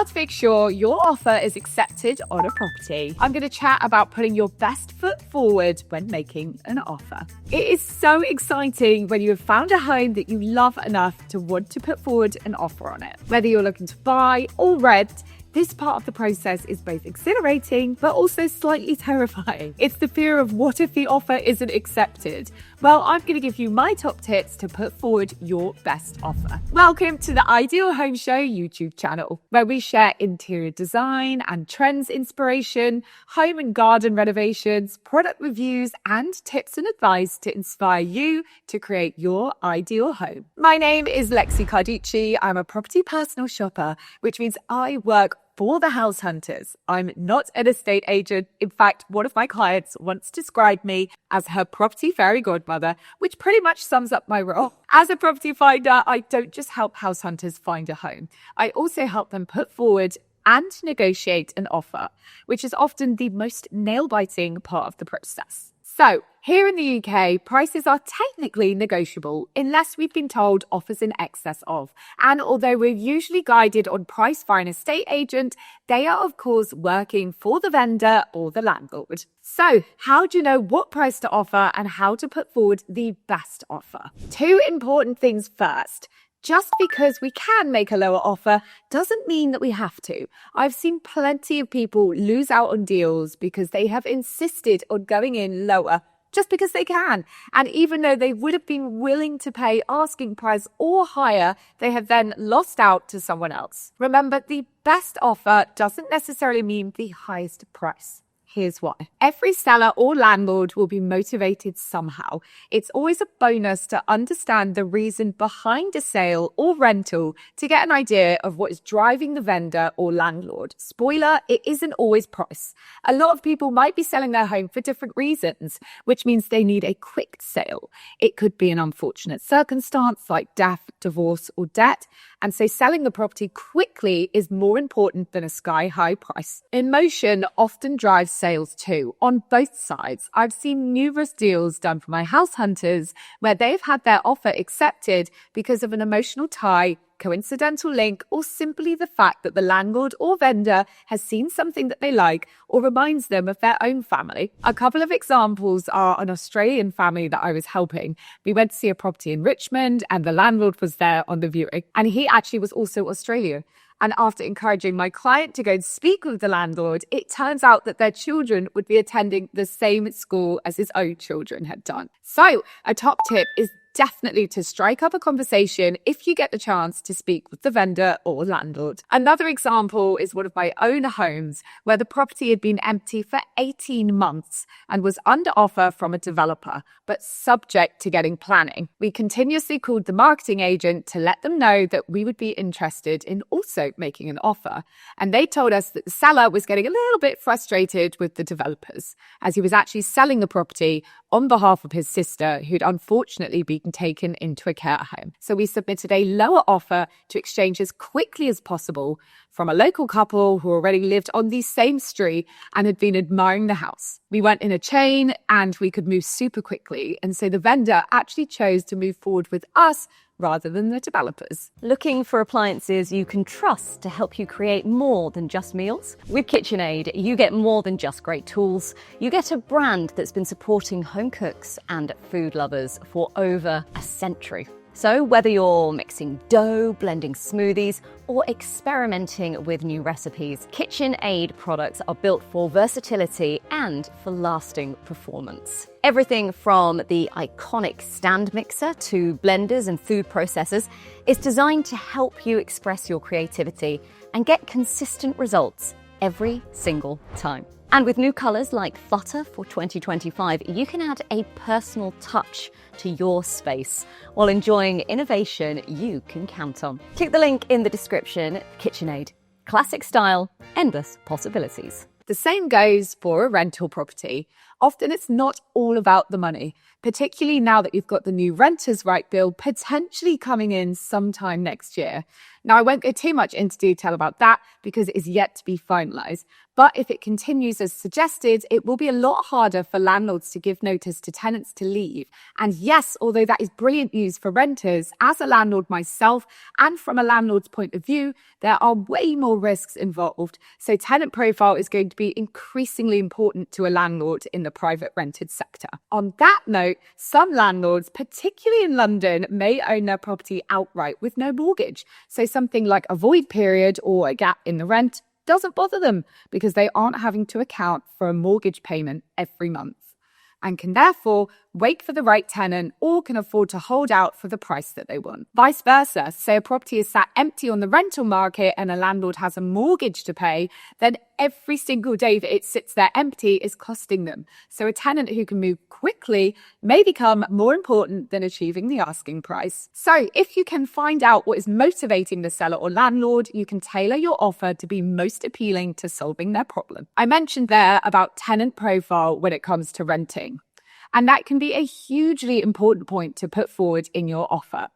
how to make sure your offer is accepted on a property. I'm going to chat about putting your best foot forward when making an offer. It is so exciting when you have found a home that you love enough to want to put forward an offer on it. Whether you're looking to buy or rent, this part of the process is both exhilarating, but also slightly terrifying. It's the fear of what if the offer isn't accepted? Well, I'm going to give you my top tips to put forward your best offer. Welcome to the Ideal Home Show YouTube channel, where we share interior design and trends inspiration, home and garden renovations, product reviews, and tips and advice to inspire you to create your ideal home. My name is Lexie Carducci. I'm a property personal shopper, which means I work for the house hunters. I'm not an estate agent. In fact, one of my clients once described me as her property fairy godmother, which pretty much sums up my role. As a property finder, I don't just help house hunters find a home. I also help them put forward and negotiate an offer, which is often the most nail-biting part of the process. So, here in the UK, prices are technically negotiable unless we've been told offers in excess of. And although we're usually guided on price by an estate agent, they are of course working for the vendor or the landlord. So, how do you know what price to offer and how to put forward the best offer? Two important things first. Just because we can make a lower offer doesn't mean that we have to. I've seen plenty of people lose out on deals because they have insisted on going in lower just because they can. And even though they would have been willing to pay asking price or higher, they have then lost out to someone else. Remember, the best offer doesn't necessarily mean the highest price. Here's why. Every seller or landlord will be motivated somehow. It's always a bonus to understand the reason behind a sale or rental to get an idea of what is driving the vendor or landlord. Spoiler, it isn't always price. A lot of people might be selling their home for different reasons, which means they need a quick sale. It could be an unfortunate circumstance like death, divorce, or debt. And so selling the property quickly is more important than a sky-high price. Emotion often drives sales too, on both sides. I've seen numerous deals done for my house hunters where they've had their offer accepted because of an emotional tie, coincidental link, or simply the fact that the landlord or vendor has seen something that they like or reminds them of their own family. A couple of examples are an Australian family that I was helping. We went to see a property in Richmond and the landlord was there on the viewing, and he actually was also Australian. And after encouraging my client to go and speak with the landlord, it turns out that their children would be attending the same school as his own children had done. So a top tip is definitely to strike up a conversation if you get the chance to speak with the vendor or landlord. Another example is one of my own homes where the property had been empty for 18 months and was under offer from a developer, but subject to getting planning. We continuously called the marketing agent to let them know that we would be interested in also making an offer. And they told us that the seller was getting a little bit frustrated with the developers as he was actually selling the property on behalf of his sister, who'd unfortunately been taken into a care home. So we submitted a lower offer to exchange as quickly as possible from a local couple who already lived on the same street and had been admiring the house. We went in a chain and we could move super quickly. And so the vendor actually chose to move forward with us rather than the developers. Looking for appliances you can trust to help you create more than just meals? With KitchenAid, you get more than just great tools. You get a brand that's been supporting home cooks and food lovers for over a century. So whether you're mixing dough, blending smoothies, or experimenting with new recipes, KitchenAid products are built for versatility and for lasting performance. Everything from the iconic stand mixer to blenders and food processors is designed to help you express your creativity and get consistent results every single time. And with new colours like Flutter for 2025, you can add a personal touch to your space while enjoying innovation you can count on. Click the link in the description. KitchenAid. Classic style, endless possibilities. The same goes for a rental property. Often it's not all about the money, particularly now that you've got the new Renters' Right Bill potentially coming in sometime next year. Now, I won't go too much into detail about that because it is yet to be finalised. But if it continues as suggested, it will be a lot harder for landlords to give notice to tenants to leave. And yes, although that is brilliant news for renters, as a landlord myself and from a landlord's point of view, there are way more risks involved. So tenant profile is going to be increasingly important to a landlord in the private rented sector. On that note, some landlords, particularly in London, may own their property outright with no mortgage. So something like a void period or a gap in the rent doesn't bother them because they aren't having to account for a mortgage payment every month and can therefore wait for the right tenant or can afford to hold out for the price that they want. Vice versa, say a property is sat empty on the rental market and a landlord has a mortgage to pay, then every single day that it sits there empty is costing them. So a tenant who can move quickly may become more important than achieving the asking price. So if you can find out what is motivating the seller or landlord, you can tailor your offer to be most appealing to solving their problem. I mentioned there about tenant profile when it comes to renting. And that can be a hugely important point to put forward in your offer.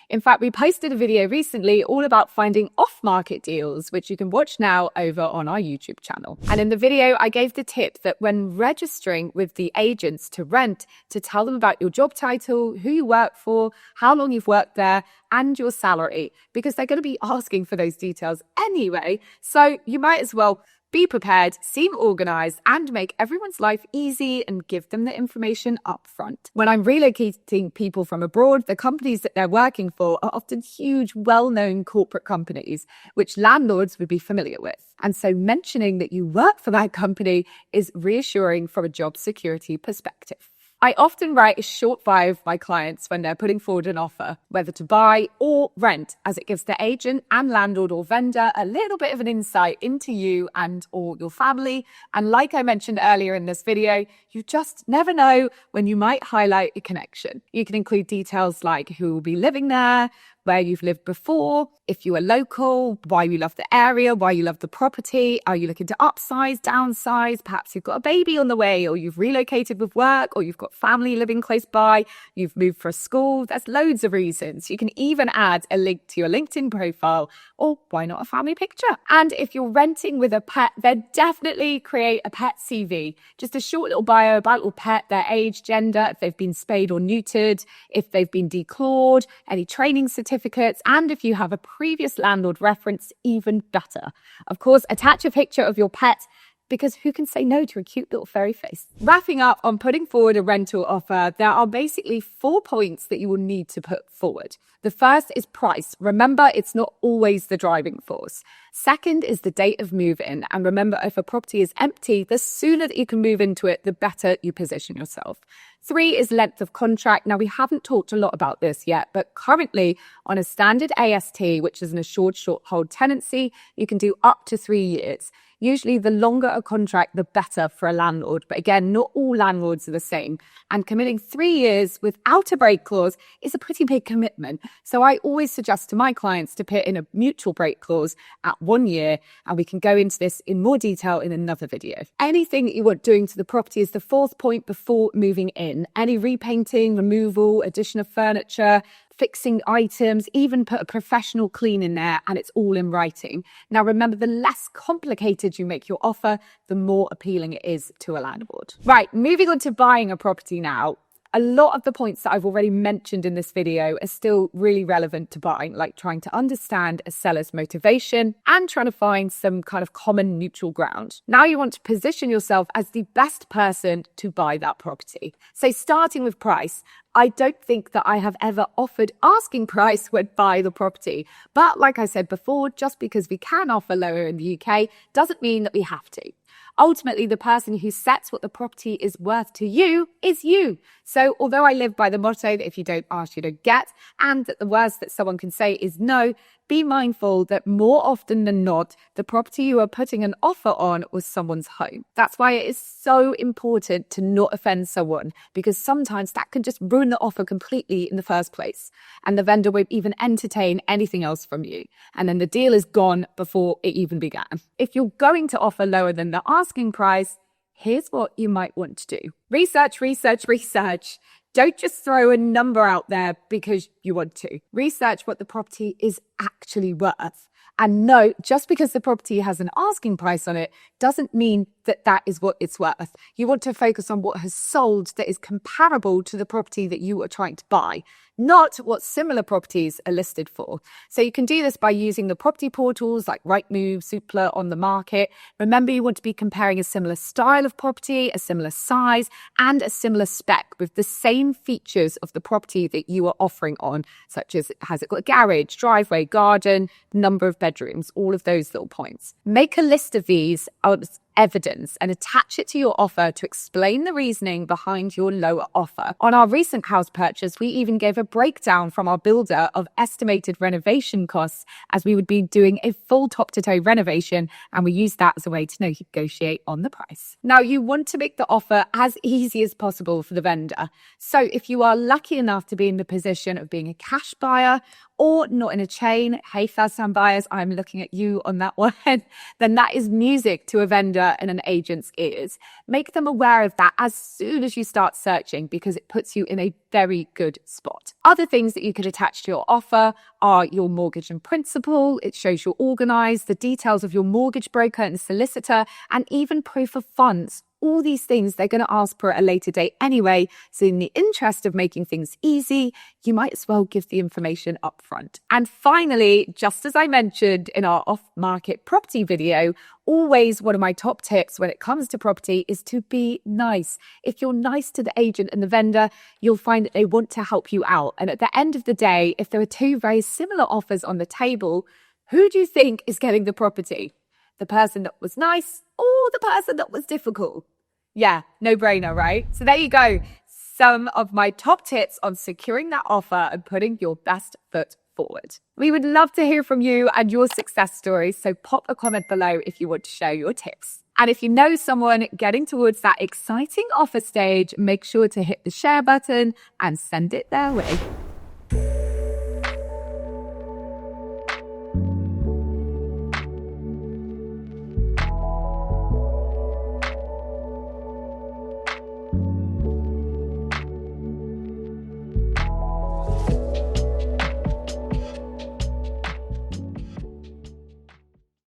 In fact, we posted a video recently all about finding off-market deals, which you can watch now over on our YouTube channel. And in the video, I gave the tip that when registering with the agents to rent, to tell them about your job title, who you work for, how long you've worked there, and your salary, because they're going to be asking for those details anyway. So you might as well be prepared, seem organised, and make everyone's life easy and give them the information up front. When I'm relocating people from abroad, the companies that they're working for are often huge, well-known corporate companies, which landlords would be familiar with. And so mentioning that you work for that company is reassuring from a job security perspective. I often write a short bio for my clients when they're putting forward an offer, whether to buy or rent, as it gives the agent and landlord or vendor a little bit of an insight into you and or your family. And like I mentioned earlier in this video, you just never know when you might highlight a connection. You can include details like who will be living there, where you've lived before, if you are local, why you love the area, why you love the property, are you looking to upsize, downsize, perhaps you've got a baby on the way, or you've relocated with work, or you've got family living close by, you've moved for a school. There's loads of reasons. You can even add a link to your LinkedIn profile, or why not a family picture? And if you're renting with a pet, then definitely create a pet CV. Just a short little bio about your pet, their age, gender, if they've been spayed or neutered, if they've been declawed, any training certificates, and if you have a previous landlord reference, even better. Of course, attach a picture of your pet, because who can say no to a cute little furry face? Wrapping up on putting forward a rental offer, there are basically 4 points that you will need to put forward. The first is price. Remember, it's not always the driving force. Second is the date of move-in. And remember, if a property is empty, the sooner that you can move into it, the better you position yourself. 3 is length of contract. Now, we haven't talked a lot about this yet, but currently on a standard AST, which is an assured short hold tenancy, you can do up to 3 years. Usually the longer a contract, the better for a landlord. But again, not all landlords are the same. And committing 3 years without a break clause is a pretty big commitment. So I always suggest to my clients to put in a mutual break clause at 1 year. And we can go into this in more detail in another video. Anything that you want doing to the property is the 4th point before moving in. Any repainting, removal, addition of furniture, fixing items, even put a professional clean in there, and it's all in writing. Now, remember, the less complicated you make your offer, the more appealing it is to a landlord. Right, moving on to buying a property now. A lot of the points that I've already mentioned in this video are still really relevant to buying, like trying to understand a seller's motivation and trying to find some kind of common neutral ground. Now you want to position yourself as the best person to buy that property. So starting with price, I don't think that I have ever offered asking price when buy the property. But like I said before, just because we can offer lower in the UK doesn't mean that we have to. Ultimately, the person who sets what the property is worth to you is you. So although I live by the motto that if you don't ask, you don't get, and that the worst that someone can say is no, be mindful that more often than not, the property you are putting an offer on was someone's home. That's why it is so important to not offend someone, because sometimes that can just ruin the offer completely in the first place. And the vendor won't even entertain anything else from you. And then the deal is gone before it even began. If you're going to offer lower than the asking price, Here's what you might want to do. Research, research, research. Don't just throw a number out there because you want to. Research what the property is actually worth. And note, just because the property has an asking price on it doesn't mean that that is what it's worth. You want to focus on what has sold that is comparable to the property that you are trying to buy, not what similar properties are listed for. So you can do this by using the property portals like Rightmove, Zoopla, On the Market. Remember, you want to be comparing a similar style of property, a similar size, and a similar spec with the same features of the property that you are offering on, such as has it got a garage, driveway, garden, number of bedrooms, all of those little points. Make a list of these as evidence and attach it to your offer to explain the reasoning behind your lower offer. On our recent house purchase, we even gave a breakdown from our builder of estimated renovation costs, as we would be doing a full top-to-toe renovation, and we used that as a way to negotiate on the price. Now, you want to make the offer as easy as possible for the vendor. So if you are lucky enough to be in the position of being a cash buyer or not in a chain, hey, first-time buyers, I'm looking at you on that one, then that is music to a vendor and an agent's ears. Make them aware of that as soon as you start searching, because it puts you in a very good spot. Other things that you could attach to your offer are your mortgage in principle. It shows you're organized, the details of your mortgage broker and solicitor, and even proof of funds. All these things they're going to ask for at a later date anyway. So in the interest of making things easy, you might as well give the information up front. And finally, just as I mentioned in our off-market property video, always one of my top tips when it comes to property is to be nice. If you're nice to the agent and the vendor, you'll find that they want to help you out. And at the end of the day, if there are two very similar offers on the table, who do you think is getting the property? The person that was nice or the person that was difficult? Yeah, no brainer, right? So there you go. Some of my top tips on securing that offer and putting your best foot forward. We would love to hear from you and your success stories. So pop a comment below if you want to share your tips. And if you know someone getting towards that exciting offer stage, make sure to hit the share button and send it their way.